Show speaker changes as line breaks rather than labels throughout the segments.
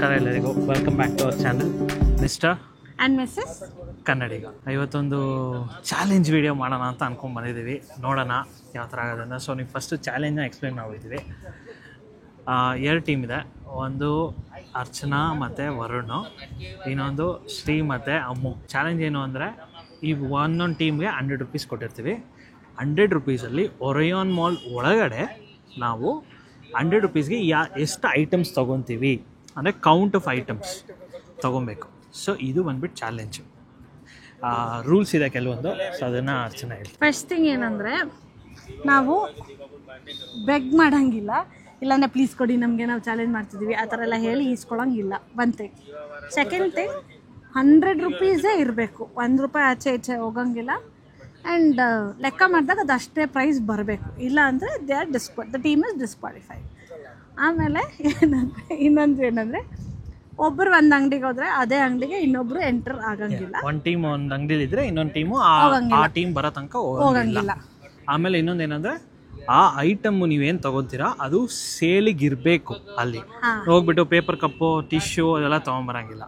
ನಮಸ್ಕಾರ ಎಲ್ಲರಿಗೂ, welcome back to our channel mister
and missus
Kannadiga. ಇವತ್ತೊಂದು ಚಾಲೆಂಜ್ ವಿಡಿಯೋ ಮಾಡೋಣ ಅಂತ ಅಂದ್ಕೊಂಡು ಬಂದಿದ್ದೀವಿ. ನೋಡೋಣ ಯಾವ ಥರ ಆಗೋದನ್ನು. ಸೊ ನೀವು ಫಸ್ಟು ಚಾಲೆಂಜ್ನ ಎಕ್ಸ್ಪ್ಲೇನ್ ಮಾಡ್ಬಿಟ್ಟಿದ್ದೀವಿ. 2 ಟೀಮ್ ಇದೆ. ಒಂದು ಅರ್ಚನಾ ಮತ್ತು ವರುಣ್, ಇನ್ನೊಂದು ಶ್ರೀ ಮತ್ತು ಅಮ್ಮು. ಚಾಲೆಂಜ್ ಏನು ಅಂದರೆ, ಈ ಒಂದೊಂದು ಟೀಮ್ಗೆ 100 ರೂಪೀಸ್ ಕೊಟ್ಟಿರ್ತೀವಿ. 100 ರೂಪೀಸಲ್ಲಿ ಒರಯಾನ್ ಮಾಲ್ ಒಳಗಡೆ ನಾವು 100 ರೂಪೀಸ್ಗೆ ಎಷ್ಟು ಐಟಮ್ಸ್ ತೊಗೊತೀವಿ ಅಂದರೆ ಕೌಂಟ್ ಆಫ್ ಐಟಮ್ಸ್ ತೊಗೊಬೇಕು. ಸೊ ಇದು ಬಂದ್ಬಿಟ್ಟು ಚಾಲೆಂಜು. ರೂಲ್ಸ್ ಇದೆ ಕೆಲವೊಂದು, ಸೊ ಅದನ್ನು ಅರ್ಚನಾ ಹೇಳ್ತೀವಿ.
ಫಸ್ಟ್ ಥಿಂಗ್ ಏನಂದರೆ, ನಾವು ಬೆಗ್ ಮಾಡೋಂಗಿಲ್ಲ, ಇಲ್ಲಾಂದರೆ ಪ್ಲೀಸ್ ಕೊಡಿ ನಮಗೆ, ನಾವು ಚಾಲೆಂಜ್ ಮಾಡ್ತಿದ್ದೀವಿ ಆ ಥರ ಎಲ್ಲ ಹೇಳಿ ಈಸ್ಕೊಳಂಗಿಲ್ಲ. One thing. ಸೆಕೆಂಡ್ ಥಿಂಗ್, 100 ರೂಪೀಸೇ ಇರಬೇಕು. 1 ರೂಪಾಯಿ ಆಚೆ ಈಚೆ ಹೋಗಂಗಿಲ್ಲ. ಆ್ಯಂಡ್ ಲೆಕ್ಕ ಮಾಡಿದಾಗ ಅದು ಅಷ್ಟೇ ಪ್ರೈಸ್ ಬರಬೇಕು. ಇಲ್ಲ ಅಂದರೆ ದ ಟೀಮ್ ಇಸ್ ಡಿಸ್ಕ್ವಾಲಿಫೈಡ್. ಆಮೇಲೆ ಇನ್ನೊಂದು ಏನಂದರೆ, ಒಬ್ಬರು ಒಂದು ಅಂಗಡಿಗೆ ಹೋದರೆ ಅದೇ ಅಂಗಡಿಗೆ ಇನ್ನೊಬ್ರು ಎಂಟರ್ ಆಗಂಗಿಲ್ಲ.
ಒಂದು ಟೀಮ್ ಒಂದು ಅಂಗಡಿಲಿದ್ರೆ ಇನ್ನೊಂದು ಟೀಮು ಆ ಟೀಮ್ ಬರೋ ತನಕ ಹೋಗಂಗಿಲ್ಲ. ಆಮೇಲೆ ಇನ್ನೊಂದು ಏನಂದರೆ, ಆ ಐಟಮ್ ನೀವೇನು ತೊಗೊತೀರಾ ಅದು ಸೇಲಿಗಿರಬೇಕು. ಅಲ್ಲಿ ಹೋಗ್ಬಿಟ್ಟು ಪೇಪರ್ ಕಪ್ಪು, ಟಿಶ್ಯೂ ಅದೆಲ್ಲ ತೊಗೊಂಬರಂಗಿಲ್ಲ.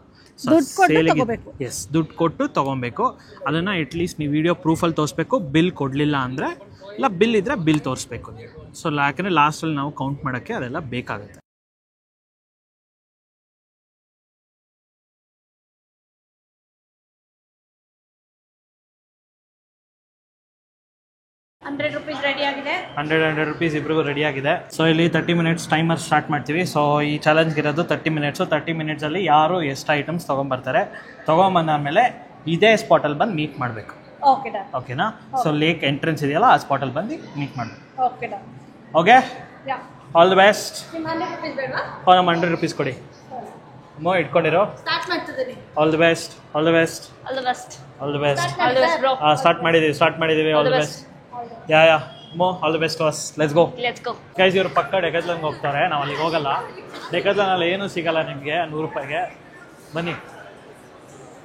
ದುಡ್ಡು ಕೊಟ್ಟು ತೊಗೊಬೇಕು. ಅದನ್ನು ಅಟ್ಲೀಸ್ಟ್ ನೀವು ವಿಡಿಯೋ ಪ್ರೂಫಲ್ಲಿ ತೋರಿಸ್ಬೇಕು. ಬಿಲ್ ಕೊಡಲಿಲ್ಲ ಅಂದರೆ, ಇಲ್ಲ ಬಿಲ್ ಇದ್ದರೆ ಬಿಲ್ ತೋರಿಸ್ಬೇಕು ನೀವು. ಸೊ ಯಾಕಂದರೆ ಲಾಸ್ಟಲ್ಲಿ ನಾವು ಕೌಂಟ್ ಮಾಡೋಕ್ಕೆ ಅದೆಲ್ಲ ಬೇಕಾಗುತ್ತೆ. $100 ರೂಪೀಸ್ ಇಬ್ರಿಗೂ ರೆಡಿ ಆಗಿದೆ. ಸೊ ಇಲ್ಲಿ 30 ಮಿನಿಟ್ಸ್ ಟೈಮರ್ ಸ್ಟಾರ್ಟ್ ಮಾಡ್ತೀವಿ. ಸೊ ಈ ಚಾಲೆಂಜ್ಗೆ ಇರೋದು 30 ಮಿನಿಟ್ಸು. 30 ಮಿನಿಟ್ಸಲ್ಲಿ ಯಾರು ಎಷ್ಟು ಐಟಮ್ಸ್ ತೊಗೊಂಬರ್ತಾರೆ, ತೊಗೊಂಬಂದಾದ್ಮೇಲೆ ಇದೇ ಸ್ಪಾಟಲ್ಲಿ ಬಂದು ಮೀಟ್ ಮಾಡಬೇಕು. ಓಕೆನಾ? ಸೊ ಲೇಕ್ ಎಂಟ್ರೆನ್ಸ್ ಇದೆಯಲ್ಲ, ಆ ಸ್ಪಾಟಲ್ಲಿ ಬಂದು ಮೀಟ್ ಮಾಡಬೇಕು. Okay, all the best. ನಮ್ಮ 100 ರೂಪೀಸ್ ಕೊಡಿ. ಮೋ ಇಟ್ಕೊಂಡಿರೋ. All the best, all the best, all the best, all the best. Start ಮಾಡಿದ್ದೀವಿ. All the best. ಯಾ ಮೋ, all the best was. Let's go. Guys, ಇವರು ಪಕ್ಕ ಡೆಕತ್ಲನ್ಗೆ ಹೋಗ್ತಾರೆ. ನಾವು ಅಲ್ಲಿಗೆ ಹೋಗಲ್ಲ. ಡೆಕತ್ಲನಲ್ಲಿ ಏನೂ ಸಿಗಲ್ಲ ನಿಮಗೆ 100 ರೂಪಾಯಿಗೆ. ಬನ್ನಿ,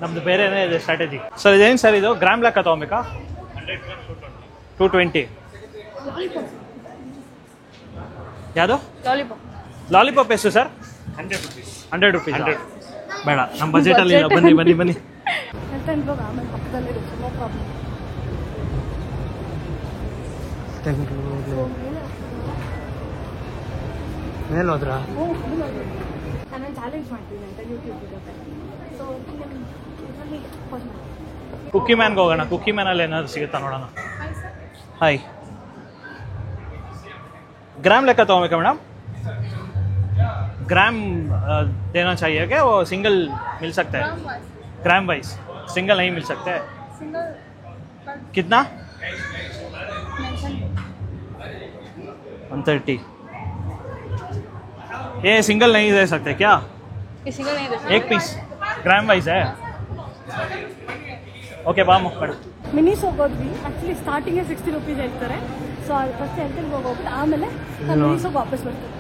ನಮ್ದು ಬೇರೆನೇ ಇದೆ ಸ್ಟ್ರಾಟಜಿ. ಸರ್ ಇದೇನು ಸರ್, ಇದು ಗ್ರಾಮ್ ಲೆಕ್ಕ ತೊಗೊಬೇಕಾ? 220. ಯಾವುದು ಲಾಲಿಪಾಪ್? ಎಷ್ಟು ಸರ್? 100 ರೂಪೀಸ್. ಬೇಡ, ನಮ್ಮ ಬಜೆಟಲ್ಲಿ ಇಲ್ಲ. ಬನ್ನಿ. ಮೇಲೆ ಹೋದ್ರಾ? ಕುಕ್ಕಿ ಮ್ಯಾನ್ಗೆ ಹೋಗೋಣ. ಕುಕ್ಕಿ ಮ್ಯಾನಲ್ಲಿ ಏನಾದ್ರು ಸಿಗುತ್ತಾ ನೋಡೋಣ. ಹಾಯ್, ग्राम लेकर तो हमें मैडम ग्राम देना चाहिए क्या? वो सिंगल मिल सकता है? ग्राम वाइज सिंगल नहीं मिल सकते. कितना? 130. ये सिंगल नहीं दे सकते क्या? ये सिंगल नहीं दे सकते. एक पीस ग्राम वाइज है. ಓಕೆ ಬಾ ಮಕ್ಕಳು.
ಮಿನಿಸ್ ಹೋಗೋದ್ವಿ. ಆ್ಯಕ್ಚುಲಿ ಸ್ಟಾರ್ಟಿಂಗೇ 60 ರೂಪೀಸ್ ಹೇಳ್ತಾರೆ. ಸೊ ಅದು ಫಸ್ಟ್ ಎಂಟಲ್ಲಿ ಹೋಗ್ಬಿಟ್ಟು ಆಮೇಲೆ ನಾನು ಮಿನಿಸೋಗಿ ವಾಪಸ್ ಬರ್ತೀನಿ.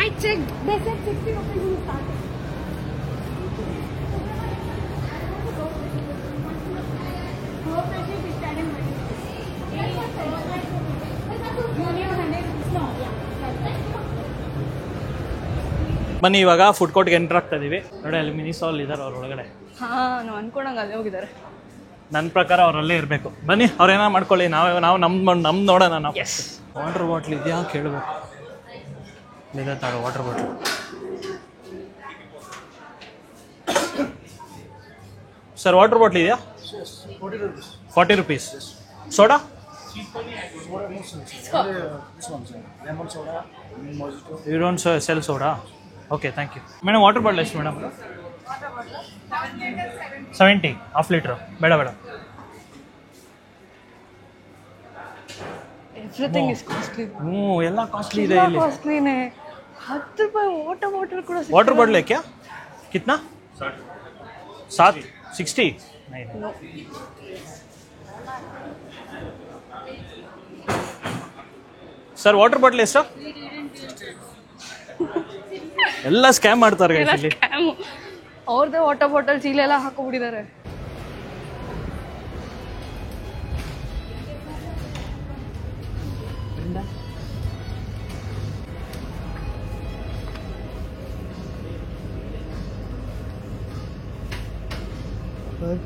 I checked. They said 60 rupees in starting.
ಬನ್ನಿ, ಇವಾಗ ಫುಡ್ ಕೋರ್ಟ್ಗೆ ಎಂಟರ್ ಆಗ್ತಾ ಇದೀವಿ. ನೋಡಿ, ಅಲ್ಲಿ ಮಿನಿ ಸಾಲ್ ಇದ್ದಾರೆ ಅವ್ರ ಒಳಗಡೆ.
ನಾವು ಅನ್ಕೊಂಡಂಗೆ ಅಲ್ಲೇ ಹೋಗಿದ್ದಾರೆ.
ನನ್ನ ಪ್ರಕಾರ ಅವರಲ್ಲೇ ಇರಬೇಕು. ಬನ್ನಿ, ಅವ್ರೇನೋ ಮಾಡ್ಕೊಳ್ಳಿ, ನಾವು ನಮ್ಮ ನೋಡೋಣ. ನಾವು ವಾಟರ್ ಬಾಟ್ಲ್ ಇದೆಯಾ ಕೇಳಬೇಕು. ಇದೆ ತಾಳು water bottle. Sir water bottle ಇದೆಯಾ? 40 rupees. Soda? You don't sell soda? Okay, thank you madam. Water bottle ಎಷ್ಟು ಮೇಡಮ್? 70. Half litre. ಬೇಡ. ಎಲ್ಲ ಕಾಸ್ಟ್ಲಿ ಇದೆ ಇಲ್ಲಿ.
10 ರೂಪಾಯಿ ವಾಟರ್ ಬಾಟಲ್ ಕೂಡ.
ವಾಟರ್ ಬಾಟ್ಲ್ ಕ್ಯಾ ಕಿತ್ನಾ? 60. ಸರ್ ವಾಟರ್ ಬಾಟ್ಲ್ ಎಷ್ಟು? ಎಲ್ಲ ಸ್ಕ್ಯಾಮ್ ಮಾಡ್ತಾರೆ guys ಇಲ್ಲಿ.
ಅವ್ರದ್ದೇ ವಾಟರ್ ಬಾಟಲ್ ಚೀಲ ಎಲ್ಲ ಹಾಕೋಬಿಟ್ಟಿದ್ದಾರೆ.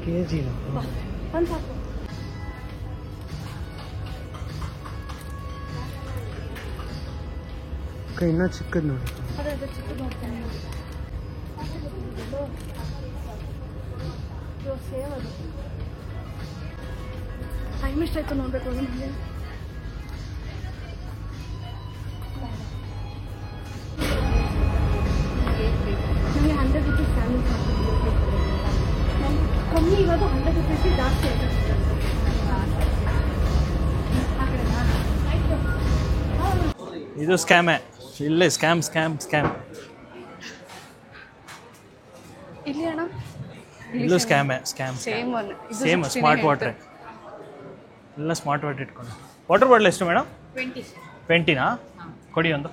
ಕೆಜಿ
ಒಂದು ಸಾಕು.
ಇನ್ನೂ ಚಿಕ್ಕದು ನೋಡಿ.
ಅದೇ ಚಿಕ್ಕದು ನೋಡ್ತಾನೆ. ಸೇವ್ ಅದು ಟೈಮ್ ಎಷ್ಟಾಯ್ತು ನೋಡ್ಬೇಕು ನನಗೆ. ನನಗೆ 100 ರೂಪೀಸ್ ಸ್ಯಾಂಡ್ವಿಚ್ ಕಮ್ಮಿ ಇರೋದು 100 ರೂಪೀಸ್ ಜಾಸ್ತಿ ಆಯ್ತು.
ಇದು ಸ್ಕ್ಯಾಮೇ ಇಲ್ಲೇ ಸ್ಕ್ಯಾಮ್
ಇಲ್ಲಿ ಅಣ್ಣ
ಇಲ್ಲೂ ಸ್ಕ್ಯಾಮ್ ಸೇಮ್ ಸ್ಮಾರ್ಟ್ ವಾಟರ್ ಎಲ್ಲ ಸ್ಮಾರ್ಟ್ ವಾಟರ್ ಇಟ್ಕೊಂಡು. ವಾಟರ್ ಬಾಟಲ್ ಎಷ್ಟು ಮೇಡಮ್? 20ನಾ? ಕೊಡಿ ಒಂದು.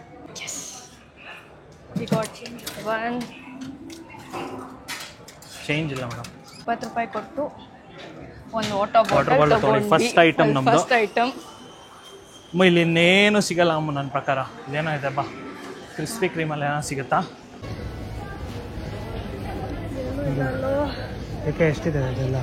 ಚೇಂಜ್ ಇಲ್ಲ ಮೇಡಮ್.
20 ರೂಪಾಯಿ ಕೊಟ್ಟು ಒಂದು ವಾಟರ್ ಬಾಟಲ್
ತಗೊಳ್ಳಿ. ಫಸ್ಟ್ ಐಟಮ್ ನಮ್ಮದು.
First item.
ಇಲ್ಲಿ ಇನ್ನೇನು ಸಿಗಲ್ಲ ಅಮ್ಮ ನನ್ನ ಪ್ರಕಾರ. ಇದೇನೋ ಇದೆ ಬಾ, ಕ್ರಿಸ್ಪಿ ಕ್ರೀಮಲ್ಲಿ ಏನೋ ಸಿಗುತ್ತಾ? ಯಾಕೆ ಎಷ್ಟಿದೆ ಅದೆಲ್ಲ?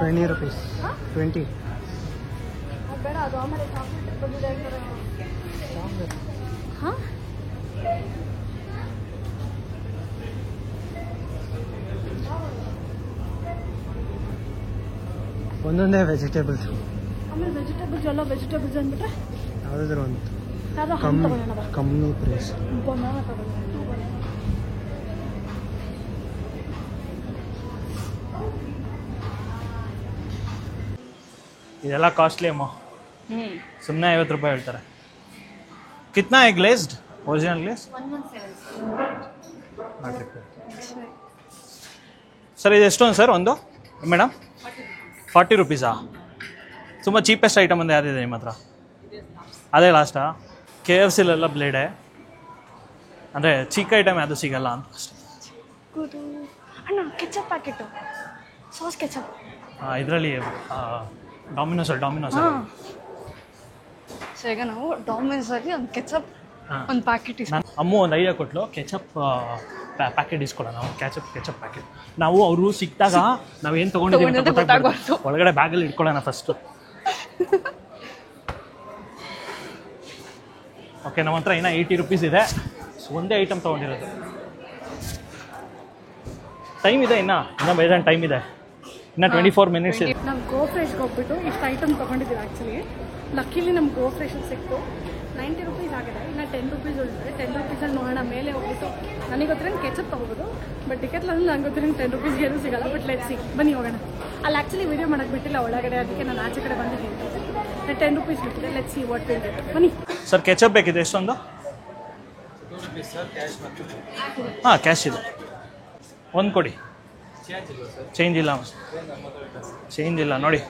$20. 20
ಬೇಡ, ಅದು ಆಮೇಲೆ ಚಾಕ್ಲೇಟ್ ಬಂದಿದೆ. ಹಾಂ
ಒಂದೊಂದೇ ವೆಜಿಟೇಬಲ್ಸ್.
ಆಮೇಲೆ ವೆಜಿಟೇಬಲ್ಸ್ ಎಲ್ಲ ವೆಜಿಟೇಬಲ್ಸ್ ಅಂದ್ಬಿಟ್ರೆ
ಯಾವುದಾದ್ರು ಒಂದು
ಯಾವುದೋ ಹಣ್ಣು ತಗೊಳ್ಳೋಣ.
ಕಮ್ಮಿ ಪ್ರೈಸ್.
ಬನಾನ ತಗೊಳ್ಳೋಣ.
ಇದೆಲ್ಲ ಕಾಸ್ಟ್ಲಿ ಅಮ್ಮ. ಸುಮ್ಮನೆ 50 ರೂಪಾಯಿ ಹೇಳ್ತಾರೆ. ಕಿತ್ನಾ है glazed? Original glaze? 117. ಸರ್ ಇದು ಎಷ್ಟೊಂದು ಸರ್ ಒಂದು ಮೇಡಮ್? 40 ರೂಪೀಸಾ? ತುಂಬ ಚೀಪೆಸ್ಟ್ ಐಟಮ್ ಒಂದು ಯಾವ್ದಿದೆ ನಿಮ್ಮ ಹತ್ರ? ಅದೇ ಲಾಸ್ಟಾ? KFCಲೆಲ್ಲ ಬ್ಲೇಡೆ ಅಂದರೆ ಚಿಕ್ಕ ಐಟಮ್ ಯಾವುದು ಸಿಗಲ್ಲ ಅಂತ ಅಷ್ಟೇ.
ಅಣ್ಣ ಕೆಚಪ್ ಪ್ಯಾಕೆಟು, ಸಾಸ್ ಕೆಚಪ್.
ಇದರಲ್ಲಿ ಡಾಮಿನೋಸ್
ಸೊ ಈಗ ನಾವು ಡಾಮಿನೋಸಲ್ಲಿ ಒಂದು ಕೆಚಪ್ ಒಂದು ಪ್ಯಾಕೆಟ್
ಅಮ್ಮ ಒಂದು ಐಡಿಯಾ ಕೊಟ್ಲು. ಕೆಚಪ್ ಪ್ಯಾಕೆಟ್ ಇಸ್ಕೊಳ್ಳೋಣ ನಾವು. ಕೆಚಪ್ ಪ್ಯಾಕೆಟ್ ನಾವು ಅವರು ಸಿಕ್ಕಿದಾಗ ನಾವೇನು ತೊಗೊಂಡಿದ್ದೀವಿ ಅಂತ ಗೊತ್ತಾಗ್ಬಾರ್ದು. ಒಳಗಡೆ ಬ್ಯಾಗಲ್ಲಿ ಇಟ್ಕೊಳ್ಳೋಣ ಫಸ್ಟು. ಓಕೆ, ನಮ್ಮ ಹತ್ರ ಇನ್ನೂ 80 ರೂಪೀಸ್ ಇದೆ. ಒಂದೇ ಐಟಮ್ ತೊಗೊಂಡಿರೋದು. ಟೈಮ್ ಇದೆ, ಇನ್ನೂ ಬೇರೆ ಟೈಮ್ ಇದೆ. ಇನ್ನು 24 ಮಿನಿಟ್ಸ್ ಇದೆ.
ನಾವು ಗೋ ಫ್ರೆಶ್ಗೆ ಹೋಗ್ಬಿಟ್ಟು ಇಷ್ಟು ಐಟಮ್ ತೊಗೊಂಡಿದ್ದೀವಿ. ಆ್ಯಕ್ಚುಲಿ ಲಕ್ಕಿಲಿ ನಮ್ಗೆ ಗೋ ಫ್ರೆಶ್ ಸಿಕ್ತು. 90 ರೂಪೀಸ್ ಆಗಿದೆ. ಇನ್ನು 10 ರೂಪೀಸ್ ಉಳಿದ್ರೆ 10 ರೂಪೀಸಲ್ಲಿ ನೋಡೋಣ ಮೇಲೆ ಹೋಗ್ಬಿಟ್ಟು. ನನಗೆ ಗೊತ್ತಿರೋ ಕೆಚಪ್ ತೊಗೋಬೋದು, ಬಟ್ ಟಿಕೆಟ್ಲಲ್ಲಿ ನಂಗೆ ಗೊತ್ತಿರೋ 10 ರೂಪೀಸ್ಗೆ ಏನೂ ಸಿಗಲ್ಲ. ಬಟ್ ಲೆಟ್ ಸಿ, ಬನ್ನಿ ಹೋಗೋಣ. ಅಲ್ಲಿ ಆ್ಯಕ್ಚುಲಿ ವೀಡಿಯೋ ಮಾಡೋಕ್ಕೆ ಬಿಟ್ಟಿಲ್ಲ ಒಳಗಡೆ, ಅದಕ್ಕೆ ನಾನು ಆಚೆ ಕಡೆ ಬಂದು ಹೇಳ್ತೀನಿ. 10 ರೂಪೀಸ್ ಬಿಟ್ಟಿದೆ. Let see what will get. ಬನ್ನಿ
ಸರ್. ಕೆಚಪ್ ಬೇಕಿದೆ ಎಷ್ಟೊಂದು? ಹಾಂ, ಕ್ಯಾಶ್ ಇದೆ. ಒಂದು ಕೊಡಿ. ಚೇಂಜ್ ಇಲ್ಲ ನೋಡಿ.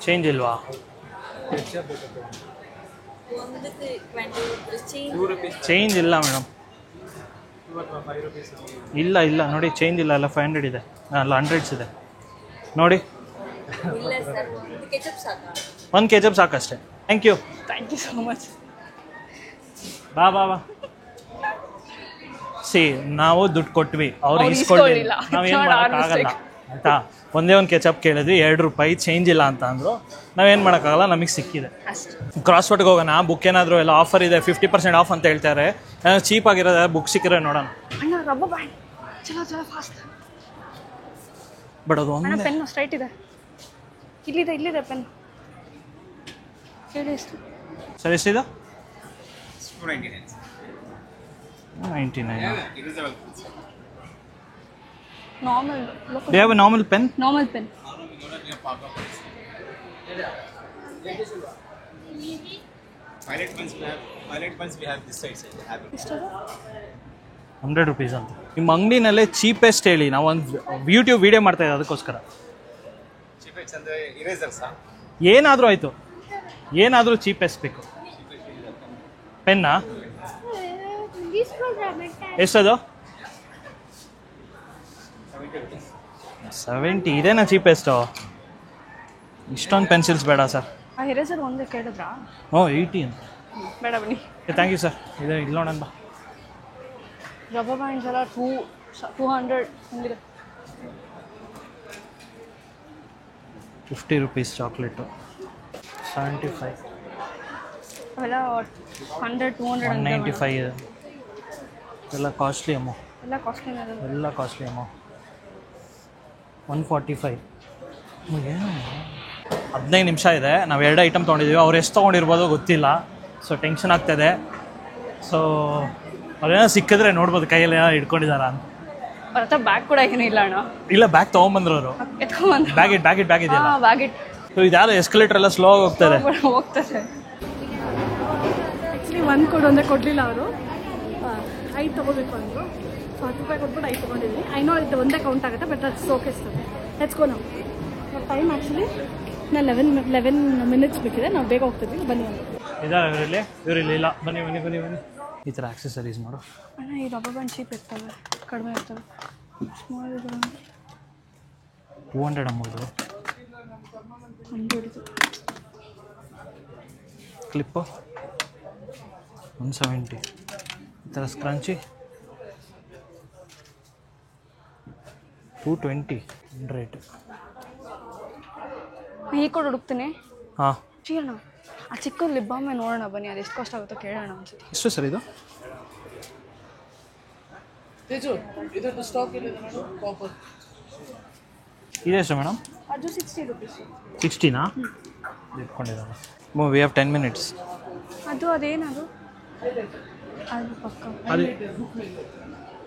ಚೇಂಜ್ ಇಲ್ವಾ? ಚೇಂಜ್ ಇಲ್ಲ ಮೇಡಮ್. ಇಲ್ಲ ನೋಡಿ, ಚೇಂಜ್ ಇಲ್ಲ. ಎಲ್ಲ 500 ಇದೆ, ಅಲ್ಲ 100s ಇದೆ ನೋಡಿ. ಒಂದು ಕೆಚಪ್ ಸಾಕಷ್ಟೇ. Thank you
so much.
ಬಾ ಸಿ, ನಾವು ದುಡ್ಡು ಕೊಟ್ವಿ, ಅವ್ರು ಇಸ್ಕೊಳ್ಳಿಲ್ಲ. ನಾವೇನು ಮಾಡೋಕ್ಕಾಗಲ್ಲ ಆಯಿತಾ. ಒಂದೇ ಒಂದು ಕೆಚಪ್ ಕೇಳಿದ್ವಿ, 2 ರೂಪಾಯಿ ಚೇಂಜ್ ಇಲ್ಲ ಅಂತ ಅಂದರು. ನಾವೇನು ಮಾಡೋಕ್ಕಾಗಲ್ಲ, ನಮಗೆ ಸಿಕ್ಕಿದೆ. ಕ್ರಾಸ್ವರ್ಡ್ಗೆ ಹೋಗೋಣ. ಬುಕ್ ಏನಾದರೂ ಎಲ್ಲ ಆಫರ್ ಇದೆ, 50% ಆಫ್ ಅಂತ ಹೇಳ್ತಾರೆ. ಚೀಪ್ ಆಗಿರೋದು ಬುಕ್ ಸಿಕ್ಕಿದ್ರೆ ನೋಡೋಣ. ಬಟ್ ಅದು ಒಂದು
ಪೆನ್ ಸ್ಟ್ರೈಟ್ ಇದೆ. ಇಲ್ಲಿದೆ ಪೆನ್. ಹೇಳಿ ಎಷ್ಟು
ಸರ್? ಎಷ್ಟಿದೆ? 99.
Normal.
Do you have a normal pen?
Normal pen.
Pilot pens we have this side.
100 rupees ಅಂತ. ನಿಮ್ಮ ಅಂಗಡಿನಲ್ಲೇ ಚೀಪೆಸ್ಟ್ ಹೇಳಿ, ನಾವು ಒಂದು ಯೂಟ್ಯೂಬ್ ವಿಡಿಯೋ ಮಾಡ್ತಾ ಇದ್ದೀವಿ ಅದಕ್ಕೋಸ್ಕರ.
ಚೀಪೆಸ್ಟ್ ಅಂದರೆ ಇರೇಸರ್ಸಾ?
ಏನಾದರೂ ಆಯಿತು, ಏನಾದರೂ ಚೀಪೆಸ್ಟ್ ಬೇಕು. ಪೆನ್ನಾ ಎಷ್ಟದು? 70. ಇದೇನಾ ಚೀಪೆಸ್ಟು? ಇಷ್ಟೊಂದು ಪೆನ್ಸಿಲ್ಸ್ ಬೇಡ ಸರ್.
ಆ ಎರೇಸರ್ ಒಂದೇ ಕೇಳಿದ್ರಾ?
80 ಅಂತ.
ಬೇಡ ಬನ್ನಿ.
Thank you sir. ಇದು ಇಲ್ಲಿ ನೋಡೋಣ ಬಾ.
ರಬ್ಬರ್ ಬ್ಯಾಂಡ್ಸ್ ಎಲ್ಲ 200 ಹಂಗಿದೆ.
50 rupees ಚಾಕ್ಲೇಟು. 75.
ಅವೆಲ್ಲ 100 200
195. ಎಲ್ಲ ಕಾಸ್ಟ್ಲಿ ಅಮ್ಮು.
ಎಲ್ಲ ಕಾಸ್ಟ್ಲಿ
ಎಲ್ಲ ಕಾಸ್ಟ್ಲಿ ಅಮ್ಮು. 145. ಏನು 15 ನಿಮಿಷ ಇದೆ, ನಾವು 2 ಐಟಮ್ ತೊಗೊಂಡಿದ್ದೀವಿ. ಅವ್ರು ಎಷ್ಟು ತೊಗೊಂಡಿರ್ಬೋದು ಗೊತ್ತಿಲ್ಲ, ಸೊ ಟೆನ್ಷನ್ ಆಗ್ತಾಯಿದೆ. ಸೊ ಅವ್ರೇನೋ ಸಿಕ್ಕಿದ್ರೆ ನೋಡ್ಬೋದು ಕೈಯಲ್ಲಿ ಏನೋ ಇಟ್ಕೊಂಡಿದ್ದಾರ ಅಂತ.
ಅವ್ರ ಹತ್ರ ಬ್ಯಾಗ್ ಕೂಡ ಏನಿಲ್ಲ ಅಣ್ಣ.
ಇಲ್ಲ, ಬ್ಯಾಗ್ ತೊಗೊಂಬಂದ್ರು ಅವರು.
ಎತ್ಕೊಂಡ್ಬಂದು
ಬ್ಯಾಗ್ ಇದೆಯಲ್ಲ,
ಬ್ಯಾಗ್ ಇಟ್ಟು
ಸೊ ಇದ್ಯಾವುದು ಎಸ್ಕಲೇಟರ್ ಎಲ್ಲ ಸ್ಲೋ ಆಗಿ ಹೋಗ್ತಾರೆ.
ಹೋಗ್ತಾರೆ.
ಆ್ಯಕ್ಚುಲಿ 1 ಕೊಡು ಅಂದರೆ ಕೊಡಲಿಲ್ಲ ಅವರು. 5 ತೊಗೋಬೇಕು ಅಂದರು. ಸೊ 10 ರೂಪಾಯಿ ಕೊಟ್ಬಿಟ್ಟು 5 ತೊಗೊಂಡಿದ್ದೀನಿ. ಐ ನೋ ಇದು ಒಂದೇ ಕೌಂಟ್ ಆಗುತ್ತೆ, ಬಟ್ ಅದು ಸೋಕಿಸ್ತದೆ. ಹೆಚ್ಕೊ ನಾವು ಟೈಮ್ ಆ್ಯಕ್ಚುಲಿ ನಾನು 11 ಮಿನಿಟ್ಸ್ ಬೇಕಿದೆ. ನಾವು ಬೇಗ ಹೋಗ್ತಿದ್ವಿ, ಬನ್ನಿ ಅಂತ.
ಇದ್ದಾರೆ ಇವರಿಲ್ಲಿ ಇಲ್ಲ. ಬನ್ನಿ. ಈ ಥರ ಆಕ್ಸೆಸರೀಸ್ ಮಾಡು
ಅಣ್ಣ. ಈ ರಬ್ಬರ್ ಬ್ಯಾಂಡ್ ಚೀಪ್ ಇರ್ತವೆ, ಕಡಿಮೆ ಇರ್ತವೆ. ಸ್ಮಾಲ್ ಇದು
200 ಅಮ್ಮದು.
100
ಕ್ಲಿಪ್ಪು 170. ಈ ಥರ ಸ್ಕ್ರಂಚಿ 220. 100.
ಈ ಕೊಡು ಹುಡುಕ್ತೀನಿ.
ಹಾಂ,
ಅಣ್ಣ ಆ ಚಿಕ್ಕ ಲಿಪ್ ಬಾಮೆ ನೋಡೋಣ ಬನ್ನಿ. ಅದು ಎಷ್ಟು ಕಾಸ್ಟ್ ಆಗುತ್ತೋ ಕೇಳೋಣ ಅನ್ಸುತ್ತೆ.
ಎಷ್ಟು ಸರ್ ಇದು? ಇದೆ ಎಷ್ಟು ಮೇಡಮ್?
ಅದು 60 rupees.
60ನಾ? ಇಟ್ಕೊಂಡಿದ್ದಾನೆ. We have 10 minutes.
ಅದು ಅದೇನದು? ಅದು ಪಕ್ಕ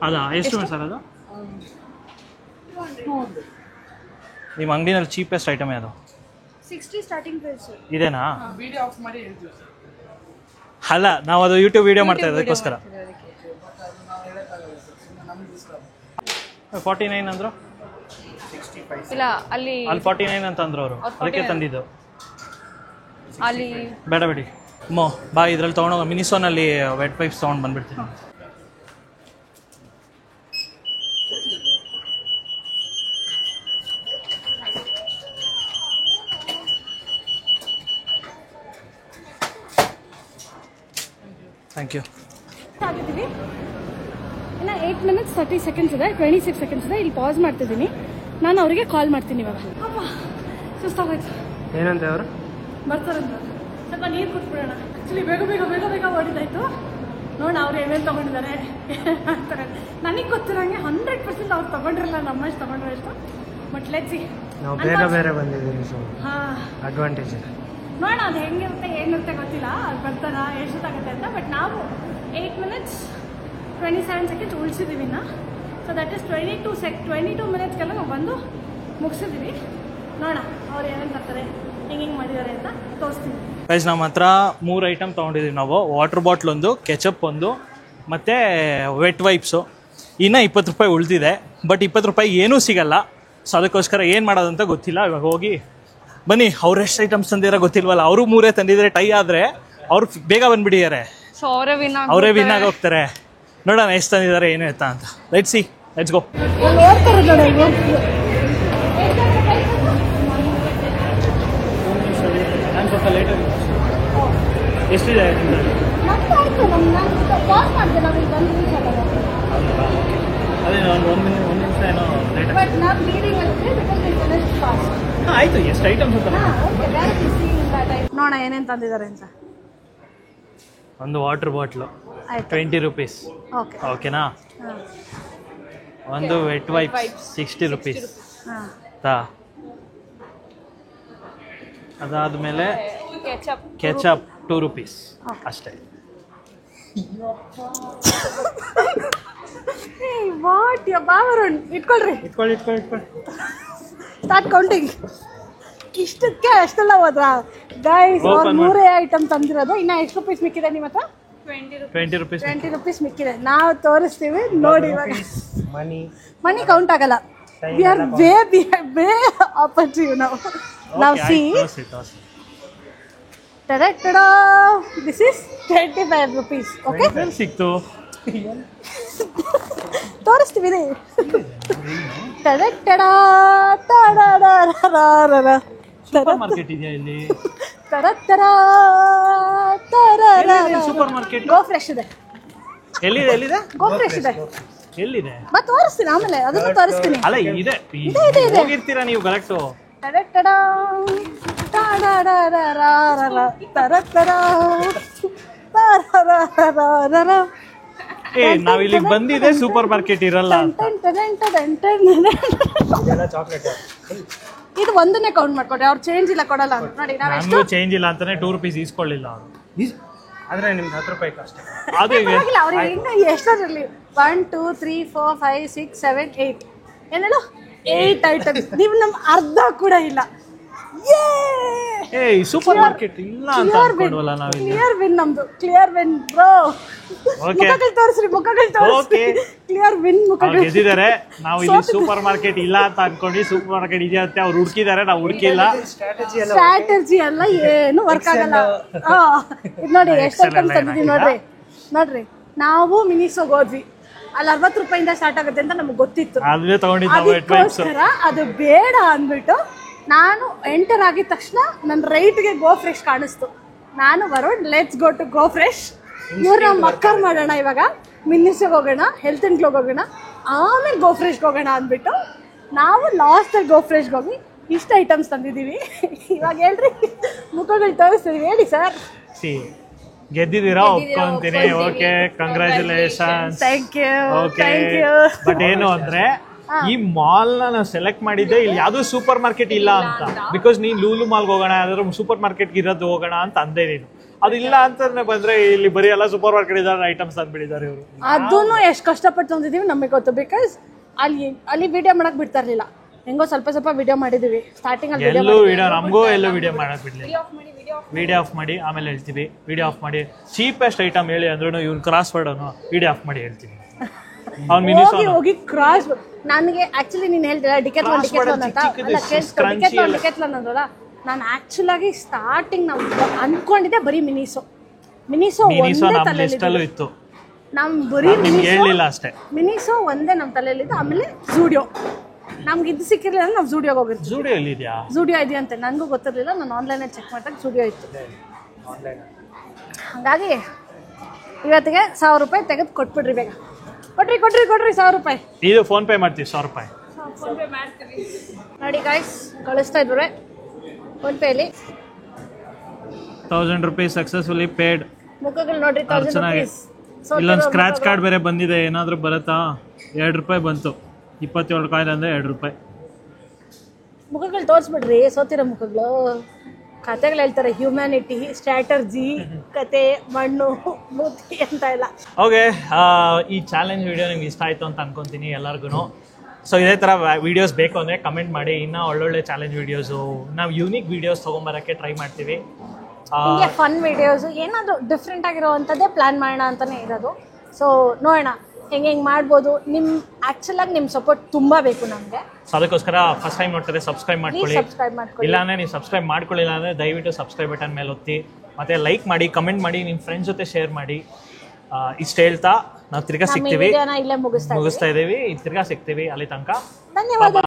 ಅದಾ? ಎಷ್ಟು ಸರ್ ಅದು? ನಿಮ್ಮ ಅಂಗಡಿನಲ್ಲಿ ಚೀಪೆಸ್ಟ್ ಐಟಮ್ ಯಾವುದು?
60 ಸ್ಟಾರ್ಟಿಂಗ್ ಪ್ರೈಸ್.
ಇದೇನಾ? ಅಲ್ಲ, ನಾವು ಅದು ಯೂಟ್ಯೂಬ್ ವಿಡಿಯೋ ಮಾಡ್ತಾ ಇದ್ದೀವಿ ಅದಕ್ಕೋಸ್ಕರ. 49 ಅಂದರು.
ಇಲ್ಲ, ಅಲ್ಲಿ
49 ಅಂತ ಅಂದ್ರು ಅವರು, ಅದಕ್ಕೆ ತಂದಿದ್ದು.
ಅಲ್ಲಿ
ಬೇಡ ಬಿಡಿ ಬಾ, ಇದ್ರಲ್ಲಿ ತೊಗೊಂಡೋಗ. ಮಿನಿಸೋನಲ್ಲಿ ವೆಟ್ ಪೈಪ್ಸ್ ತೊಗೊಂಡು ಬಂದ್ಬಿಡ್ತೀನಿ. Thank you.
ಆಗಿದ್ದೀವಿ. ಇನ್ನು 8 minutes 30 seconds ಇದೆ, 26 seconds ಇದೆ. ಇಲ್ಲಿ ಪಾಸ್ ಮಾಡ್ತಿದ್ದೀನಿ. ನಾನು ಅವರಿಗೆ ಕಾಲ್ ಮಾಡ್ತೀನಿ ಇವಾಗ. ಅಪ್ಪ ಸುಸ್ತಾಗೋಯ್ತು.
ಏನಂತೆ ಅವರು?
ಬರ್ತಾರಂತ. ಸ್ವಲ್ಪ ನೀರು ಕೊಟ್ಬಿಡೋಣ. ಆ್ಯಕ್ಚುಲಿ ಬೇಗ ಓಡಿದಾಯ್ತು. ನೋಡೋಣ ಅವ್ರು ಏನೇನು ತೊಗೊಂಡಿದ್ದಾರೆ ಅಂತಾರೆ. ನನಗೆ ಗೊತ್ತಿರೋಂಗೆ 100% ಅವ್ರು ತೊಗೊಂಡಿರಲ್ಲ, ನಮ್ಮಷ್ಟು ತೊಗೊಂಡ್ರೆ ಎಷ್ಟು. But let's see.
ನಾವು ಬೇರೆ ಬಂದಿದ್ದೀವಿ, ಸೊ ಅಡ್ವಾಂಟೇಜ್ ಇದೆ.
ನೋಡೋಣ ಅದು ಹೆಂಗಿರುತ್ತೆ ಏನಿರುತ್ತೆ ಗೊತ್ತಿಲ್ಲ. ಅದು ಬರ್ತಾರಾ ಎಷ್ಟೊತ್ತಾಗುತ್ತೆ ಅಂತ. ಬಟ್ ನಾವು 8 minutes 27 seconds ಉಳಿಸಿದ್ದೀವಿ ಇನ್ನು. ಸೊ ದಟ್ ಇಸ್ 22 minutesಗೆಲ್ಲ ನಾವು ಬಂದು ಮುಗಿಸಿದ್ದೀವಿ. ನೋಡೋಣ ಅವ್ರು ಏನೇನು ತರ್ತಾರೆ, ಹೆಂಗೆ ಮಾಡಿದ್ದಾರೆ ಅಂತ ತೋರಿಸ್ತೀವಿ.
ಗೈಸ್, ನಮ್ಮ ಹತ್ರ 3 ಐಟಮ್ ತೊಗೊಂಡಿದ್ದೀವಿ ನಾವು. ವಾಟರ್ ಬಾಟ್ಲ್ ಒಂದು, ಕೆಚಪ್ ಒಂದು, ಮತ್ತು ವೆಟ್ ವೈಪ್ಸು. ಇನ್ನೂ 20 ರೂಪಾಯಿ ಉಳಿದಿದೆ. ಬಟ್ 20 ರೂಪಾಯಿ ಏನೂ ಸಿಗಲ್ಲ. ಸೊ ಅದಕ್ಕೋಸ್ಕರ ಏನು ಮಾಡೋದಂತ ಗೊತ್ತಿಲ್ಲ. ಇವಾಗ ಹೋಗಿ ಬನ್ನಿ. ಅವ್ರು ಎಷ್ಟು ಐಟಮ್ಸ್ ತಂದಿರೋ ಗೊತ್ತಿಲ್ವಲ್ಲ. ಅವರು 3 ತಂದಿದ್ದಾರೆ. ಟೈ ಆದರೆ ಅವ್ರು ಬೇಗ ಬಂದುಬಿಟ್ಟಿದ್ದಾರೆ.
ಸೊ ಅವರೇ
ವಿನ್ ಆಗಿ ಹೋಗ್ತಾರೆ. ನೋಡೋಣ ಎಷ್ಟು ತಂದಿದ್ದಾರೆ ಏನು ಎತ್ತ ಅಂತ. Let's see, let's go. ಎಷ್ಟಿದೆ? ಅದೇ ಒಂದು ನಿಮಿಷ ಏನೋ ಲೇಟ್. ಆಯಿತು. ಎಷ್ಟು ಐಟಮ್ಸ್ ಅಂತ
ನೋಡೋಣ ಏನೇನು ತಂದಿದ್ದಾರೆ ಅಂತ.
ಒಂದು ವಾಟರ್ ಬಾಟ್ಲು 20 rupees. ಓಕೆನಾ? ಒಂದು ವೆಟ್ ವೈಪ್ 60 rupees. ಅದಾದಮೇಲೆ ಕೆಚಪ್ 2 rupees ಅಷ್ಟೇ.
ಇಟ್ಕೊಳ್ರಿ. Start counting. ಇಷ್ಟಕ್ಕೆ ಅಷ್ಟೆಲ್ಲ ಹೋದ್ರಾ ಗೈಸ್? 3 ಐಟಮ್ ತಂದಿರೋದು. ಇನ್ನು ಎಷ್ಟು ಪೀಸ್ ಮಿಕ್ಕಿದೆ ನಿಮ್ಮ ಹತ್ರ?
20 ರುಪೀಸ್
20 ರುಪೀಸ್ ಮಿಕ್ಕಿದೆ. ನಾವು ತೋರಿಸ್ತೀವಿ ನೋಡಿ ಇವಾಗ.
ಮನಿ
ಮನಿ ಕೌಂಟ್ ಆಗಲ್ಲ. ವಿ ಆರ್ ವೇ ಆಪರ್ಚುವ್ ನಾವು. C ta-da this is 25 rupees. Okay
ಸಿಕ್ತು.
ತೋರಿಸ್ತೀವಿ.
ಸೂಪರ್ ಮಾರ್ಕೆಟ್ ಇದೆಯಾ ಇಲ್ಲಿ? ಸೂಪರ್ ಮಾರ್ಕೆಟ್
ಗೋ ಫ್ರೆಶ್ ಇದೆ.
ಎಲ್ಲಿದೆ?
ಗೋ ಫ್ರೆಶ್ ಇದೆ.
ಎಲ್ಲಿದೆ?
ಮತ್ತೆ ತೋರಿಸ್ತೀನಿ ಆಮೇಲೆ, ಅದನ್ನು ತೋರಿಸ್ತೀನಿ.
ಅಲ್ಲ ಇದೆ ಹೋಗಿರ್ತೀರಾ ನೀವು ಕರೆಕ್ಟು. ನಾವ್ ಇಲ್ಲಿ ಬಂದಿದೆ ಸೂಪರ್ ಮಾರ್ಕೆಟ್ ಇರಲ್ಲ ಅಂತ.
ಚಾಕ್ಲೇಟ್
ಇದು ಒಂದನ್ನೇ ಕೌಂಟ್ ಮಾಡ್ಕೊಡ್ರಿ, ಅವ್ರು ಚೇಂಜ್ ಇಲ್ಲ ಕೊಡಲ್ಲ ಅಂತ ನೋಡಿ.
ನಮಗೂ ಚೇಂಜ್ ಇಲ್ಲ ಅಂತಾನೆ 2 ರುಪೀಸ್ ಈಸ್ಕೊಳ್ಳಿಲ್ಲ ಅವ್ರು.
ಆದ್ರೆ ನಿಮ್ಗೆ 10 ರೂಪಾಯಿ ಅಷ್ಟೇ.
ಅದು
ಅವ್ರಿಗೆ ಇನ್ನು ಎಷ್ಟರಲ್ಲಿ 1 2 3 4 5 6 7 8 ಏನೇಳು 8 ಐಟಮ್ಸ್. ನೀವು ನಮ್ ಅರ್ಧ ಕೂಡ ಇಲ್ಲ.
ಸೂಪರ್ ಮಾರ್ಕೆಟ್ ಇಲ್ಲ ಅಂತ ಅನ್ಕೊಂಡ್ವಲ್ಲ ನಾವಿಲ್ಲಿ.
ಕ್ಲಿಯರ್ ವಿನ್ ನಮ್ದು. Clear win bro. ಮುಖಗಳು ತೋರಿಸ್ರಿ, ಮುಖಗಳು ತೋರಿಸ್ರಿ. ಕ್ಲಿಯರ್ ವಿನ್ ಮುಖಗಳು
ಗೆದ್ದಿದ್ದಾರೆ. ನಾವು ಇಲ್ಲಿ ಸೂಪರ್ ಮಾರ್ಕೆಟ್ ಇಲ್ಲ ಅಂತ ಅನ್ಕೊಂಡು ಸೂಪರ್ ಮಾರ್ಕೆಟ್ ಇದೆಯಾ ಅಂತ ಅವ್ರು ಹುಡುಕಿದ್ದಾರೆ, ನಾವು ಹುಡುಕಿಲ್ಲ.
ಸ್ಟ್ರಾಟಜಿ ಎಲ್ಲ ಏನು ವರ್ಕ್ ಆಗಲ್ಲ. ಇದು ನೋಡಿ ಎಷ್ಟು ಐಟಮ್ಸ್ ತಂದಿದ್ದೀವಿ ನೋಡ್ರಿ. ನಾವು ಮಿನಿಸೋಗೆ ಹೋದ್ವಿ, ಅಲ್ಲಿ 60 ರೂಪಾಯಿಂದ ಸ್ಟಾರ್ಟ್ ಆಗುತ್ತೆ ಅಂತ ನಮ್ಗೆ ಗೊತ್ತಿತ್ತು.
ಅದೇ ತಗೊಂಡಿದ್ದು
ಅದಕ್ಕೋಸ್ಕರ ಅದು ಬೇಡ ಅಂದ್ಬಿಟ್ಟು ನಾನು ಎಂಟರ್ ಆಗಿದ ತಕ್ಷಣ ನನ್ನ ರೈಟ್ಗೆ ಗೋ ಫ್ರೆಶ್ ಕಾಣಿಸ್ತು. ನಾನು Varun let's go to Go Fresh. ಇವ್ರನ್ನ ಮಕ್ಕರ್ ಮಾಡೋಣ, ಇವಾಗ ಮಿನ್ನಿಸ್ಗೆ ಹೋಗೋಣ, ಹೆಲ್ತ್ ಆ್ಯಂಡ್ ಗ್ಲೋಗೆ ಹೋಗೋಣ, ಆಮೇಲೆ ಗೋ ಫ್ರೆಶ್ಗೆ ಹೋಗೋಣ ಅಂದ್ಬಿಟ್ಟು ನಾವು ಲಾಸ್ಟಲ್ಲಿ ಗೋ ಫ್ರೆಶ್ಗೆ ಹೋಗಿ ಇಷ್ಟು ಐಟಮ್ಸ್ ತಂದಿದ್ದೀವಿ. ಇವಾಗ ಹೇಳ್ರಿ, ಮುಖಗಳು ತೋರಿಸ್ತೀವಿ, ಹೇಳಿ ಸರ್.
ಗೆದ್ದಿದ್ದೀರಾ ಒಪ್ಕೊಂತೀನಿ. Okay, congratulations.
Thank you.
Okay, but ಏನು ಅಂದ್ರೆ ಈ ಮಾಲ್ ನಾವು ಸೆಲೆಕ್ಟ್ ಮಾಡಿದ್ದೆ ಇಲ್ಲಿ ಯಾವ್ದು ಸೂಪರ್ ಮಾರ್ಕೆಟ್ ಇಲ್ಲ ಅಂತ. ಬಿಕಾಸ್ ನೀನ್ ಲೂಲು ಮಾಲ್ಗೆ ಹೋಗೋಣ, ಯಾವ್ದಾದ್ರು ಸೂಪರ್ ಮಾರ್ಕೆಟ್ ಇರೋದು ಹೋಗೋಣ ಅಂತ ಅಂದೆ ನೀನು. ಅದು ಇಲ್ಲ ಅಂತ ಬಂದ್ರೆ ಇಲ್ಲಿ ಬರೀ ಎಲ್ಲ ಸೂಪರ್ ಮಾರ್ಕೆಟ್ ಇದ್ದಾರೆ ಐಟಮ್ಸ್ ಅಂದ್ಬಿಟ್ಟಿದ್ದಾರೆ ಇವರು.
ಅದನ್ನು ಎಷ್ಟು ಕಷ್ಟಪಟ್ಟು ತಂದಿದ್ದೀವಿ ನಮಗೆ ಗೊತ್ತು. ಬಿಕಾಸ್ ಅಲ್ಲಿ ವಿಡಿಯೋ ಮಾಡಕ್ ಬಿಡ್ತಾ ಇರ್ಲಿಲ್ಲ. ಹೆಂಗೋ ಸ್ವಲ್ಪ ವಿಡಿಯೋ ಮಾಡಿದೀವಿ ಸ್ಟಾರ್ಟಿಂಗ್ ಅಲ್ಲಿ.
ಎಲ್ಲೂ ವಿಡಿಯೋ ನಮಗೂ ಎಲ್ಲೂ ವಿಡಿಯೋ ಮಾಡಕ್ ಬಿಡ್ಲಿಲ್ಲ. ವಿಡಿಯೋ ಆಫ್ ಮಾಡಿ ಆಮೇಲೆ ಹೇಳ್ತೀವಿ. ವಿಡಿಯೋ ಆಫ್ ಮಾಡಿ ಚೀಪೆಸ್ಟ್ ಐಟಮ್ ಹೇಳಿ ಅಂದ್ರೂ ಇವ್ನು ಕ್ರಾಸ್ ವರ್ಡ್ ಅವನು ವಿಡಿಯೋ ಆಫ್ ಮಾಡಿ ಹೇಳ್ತೀವಿ.
ಹೋಗಿ ಕ್ರಾಸ್ ನನಗೆ ಆಕ್ಚುಲಿ ನೀನು ಹೇಳ್ತಿಲ್ಲ ಡಿಕೆತ್ಲಾನ್ ಅಂತ ಡಿಕೆತ್ಲಾನ್ ಅಂದ್ರಲ್ಲ, ನಾನು ಆಕ್ಚುಲ್ ಆಗಿ ಸ್ಟಾರ್ಟಿಂಗ್ ನಾವು ಅನ್ಕೊಂಡಿದ್ದೆ ಬರೀ ಮಿನಿಸೋ ಒಂದೇ ತಲೆಯಲ್ಲಿ
ಇತ್ತು.
ನಮ್ ಬರೀ
ಹೇಳಿಲ್ಲ ಅಷ್ಟೇ.
ಮಿನಿಸೋ ಒಂದೇ ನಮ್ಮ ತಲೆಯಲ್ಲಿದ್ದು. ಆಮೇಲೆ ಝೂಡಿಯೋ ನಮ್ಗೆ ಇದು ಸಿಕ್ಕಿರ್ಲಿಲ್ಲ ಅಂದ್ರೆ ನಾವು ಝೂಡಿಯೋಗೆ ಹೋಗಿರ್ತೀವಿ. ಝೂಡಿಯೋ ಇದೆಯಾ ಅಂತ ನನಗೂ ಗೊತ್ತಿರಲಿಲ್ಲ. ನಾನು ಆನ್ಲೈನಲ್ಲಿ ಚೆಕ್ ಮಾಡಿದಾಗ ಝೂಡಿಯೋ ಇತ್ತು. ಹಾಗಾಗಿ ಇವತ್ತಿಗೆ 1000 ರೂಪಾಯಿ ತೆಗೆದು ಕೊಟ್ಬಿಡ್ರಿ, ಬೇಗ ಕೊಡ್ರಿ 1000 ರೂಪಾಯಿ.
ಇದು ಫೋನ್ ಪೇ ಮಾಡ್ತೀವಿ 1000 ರೂಪಾಯಿ
ನೋಡಿ ಗಾಯ್ಸ್, ಕಳಿಸ್ತಾ ಇದ್ರೆ ಫೋನ್ ಪೇಲಿ
1000 ರೂಪಾಯಿ ಸಕ್ಸಸ್ಫುಲಿ ಪೇಡ್.
ಮುಖಗಳು ನೋಡ್ರಿ 1000 ರೂಪಾಯಿ.
ಇಲ್ಲೊಂದು ಸ್ಕ್ರಾಚ್ ಕಾರ್ಡ್ ಬೇರೆ ಬಂದಿದೆ, ಏನಾದರೂ ಬರುತ್ತಾ? 2 ರೂಪಾಯಿ ಬಂತು. 27 ಕಾಯಿನ್ ಅಂದ್ರೆ 2 ರೂಪಾಯಿ.
ಮುಖಗಳು ತೋರಿಸ್ಬಿಡ್ರಿ, ಸೋತಿರೋ ಮುಖಗಳು. ಕತೆಗಳು ಹೇಳ್ತಾರೆ, ಹ್ಯೂಮ್ಯಾನಿಟಿ, ಸ್ಟ್ರಾಟರ್ಜಿ, ಕತೆ, ಮಣ್ಣು, ಮೂತಿ ಅಂತ ಎಲ್ಲ.
ಓಕೆ, ಈ ಚಾಲೆಂಜ್ ವಿಡಿಯೋ ನಿಮ್ಗೆ ಇಷ್ಟ ಆಯಿತು ಅಂತ ಅನ್ಕೊತೀನಿ ಎಲ್ಲರಿಗೂ. ಸೊ ಇದೇ ಥರ ವಿಡಿಯೋಸ್ ಬೇಕು ಅಂದರೆ ಕಮೆಂಟ್ ಮಾಡಿ. ಇನ್ನೂ ಒಳ್ಳೊಳ್ಳೆ ಚಾಲೆಂಜ್ ವಿಡಿಯೋಸು, ನಾವು ಯೂನಿಕ್ ವಿಡಿಯೋಸ್ ತೊಗೊಂಬರೋಕ್ಕೆ ಟ್ರೈ ಮಾಡ್ತೀವಿ.
ಫನ್ ವಿಡಿಯೋಸು ಏನಾದರೂ ಡಿಫ್ರೆಂಟ್ ಆಗಿರೋವಂಥದ್ದೇ ಪ್ಲ್ಯಾನ್ ಮಾಡೋಣ ಅಂತಲೇ ಇರೋದು. ಸೊ ನೋಡೋಣ ಹೆಂಗೆ ಮಾಡ್ಬೋದು. ಆ್ಯಕ್ಚುಲಾಗಿ ನಿಮ್ಮ ಸಪೋರ್ಟ್ ತುಂಬ ಬೇಕು ನಮಗೆ.
ಸೊ ಅದಕ್ಕೋಸ್ಕರ ಫಸ್ಟ್ ಟೈಮ್ ನೋಡ್ತಾರೆ ಸಬ್ಸ್ಕ್ರೈಬ್ ಮಾಡ್ಕೊಳ್ಳಿ. ಇಲ್ಲಾಂದರೆ ನೀವು ಸಬ್ಸ್ಕ್ರೈಬ್ ಮಾಡ್ಕೊಳ್ಳಿಲ್ಲ ಅಂದರೆ ದಯವಿಟ್ಟು ಸಬ್ಸ್ಕ್ರೈಬ್ ಬಟನ್ ಮೇಲೆ ಒತ್ತಿ, ಮತ್ತು ಲೈಕ್ ಮಾಡಿ, ಕಮೆಂಟ್ ಮಾಡಿ, ನಿಮ್ಮ ಫ್ರೆಂಡ್ಸ್ ಜೊತೆ ಶೇರ್ ಮಾಡಿ. ಇಷ್ಟು ಹೇಳ್ತಾ ನಾವು ತಿರ್ಗಾ ಸಿಗ್ತೀವಿ, ಮುಗಿಸ್ತಾ ಇದ್ದೀವಿ. ತಿರ್ಗಾ ಸಿಗ್ತೀವಿ. ಅಲ್ಲಿ ತನಕ ಧನ್ಯವಾದ.